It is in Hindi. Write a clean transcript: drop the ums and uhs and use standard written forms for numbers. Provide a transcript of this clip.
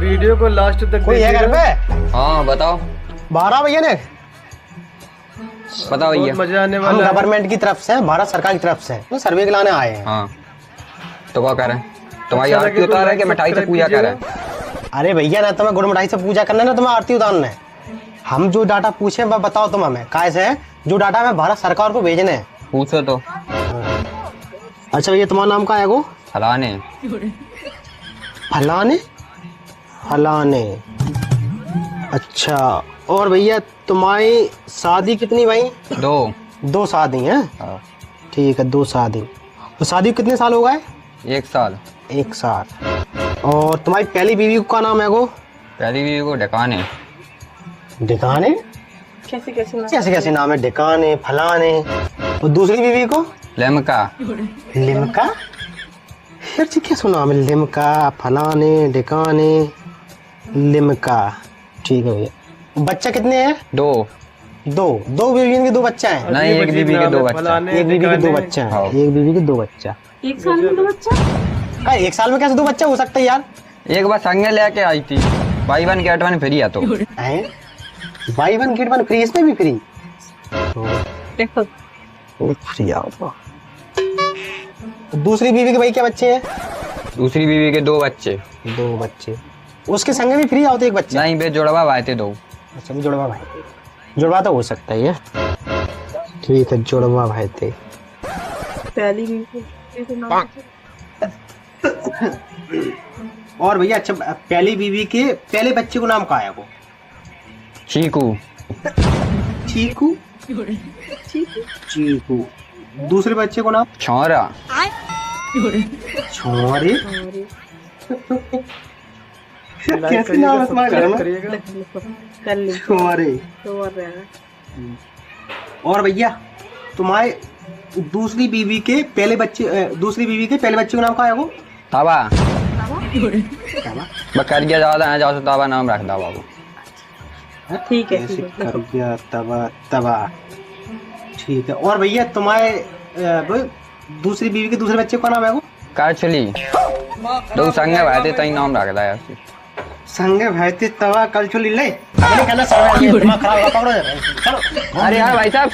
वीडियो को लास्ट तक कोई है घर पे? हाँ बताओ। 12 भैया ने बताओ भैया। मजा आने हम वाला है। गवर्नमेंट की तरफ से, भारत सरकार की तरफ से तो सर्वे के लाने आए हैं। हाँ तो क्या कर रहे हैं? तुम्हारी अच्छा आरती लगे तो उतार है like कि मिठाई से सब्सक्राइब पूजा कर रहे कीजिएगा। हैं? अरे भैया ना तुम्हें गुड़ मिठाई से पूजा करना है ना, तुम्हें आरती उतारना है। हम जो डाटा पूछे वह बताओ तुम हमें कैसे है, जो डाटा हमें भारत सरकार को भेजने है। पूछो तो। अच्छा भैया तुम्हारा नाम क्या है? वो फलाने। फलाने फलाने। अच्छा और भैया तुम्हारी शादी कितनी भाई? 2। 2 शादी हैं। हाँ। ठीक है 2 शादी। तो शादी को कितने साल हो गए? 1 साल। 1 साल। और तुम्हारी पहली बीवी का नाम है? वो पहली बीवी को ढकाने। ढिकाने? कैसे कैसे नाम है? ढिकाने फलाने। और दूसरी बीवी को? लेमका। लिमका? यार जी क्या सुना हमें? लिमका फलाने ढिकाने लिमका। ठीक है भैया। बच्चा कितने हैं? 2। 2 बीवी के 2 बच्चा हैं। नहीं, एक बीवी के 2 बच्चा। एक बीवी के 2 बच्चा हैं। हाँ। एक बीवी के 2 बच्चा। 1 साल में 2 बच्चा? 1 साल में कैसे 2 बच्चा हो सकता है यार? एक बार संगे लेके आई थी, बाई 1 गेट 1 फ्री है तो। हैं? बाई 1 गेट 1 फ्री, इसमें भी फ्री? देखो फ्री आओ। दूसरी बीवी के भाई क्या बच्चे हैं? दूसरी बीवी के 2 बच्चे। 2 बच्चे। उसके संग भी फ्री आओ तो एक बच्चा? नहीं बे जुड़वा भाई थे 2। अच्छा जुड़वा भाई। जुड़वा तो हो सकता है ये। ठीक है जुड़वा भाई थे। पहली भी ऐसे नाम और भैया अच्छा पहली बीवी के पहले बच्चे को नाम क्या है? वो चीकू। चीकू? चीकू। दूसरे बच्चे को नाम? छोरा। छोरे? लाइक कैसे नाम है तुम्हारे घर में? करिएगा। कर ली छोरे। तो और रहना। और भैया तुम्हारे दूसरी बीवी के पहले बच्चे को नाम क्या है? वो ताबा। बकरिया ज्यादा है, जाओ ताबा नाम रख दा बाबू। ठीक है ऐसे ठीक है। कर दिया तबा तबा। ठीक है। और भैया तुम्हारे दूसरी बीवी के दूसरे बच्चे का नाम है? वो करछली। 2 संगे भाई थे तई नाम रख दा यार। संगे भैते तवा कल चुली ले। अगले कहना दिमाग खराब होगा, पकड़ो जरा। चलो। अरे यार भाई साहब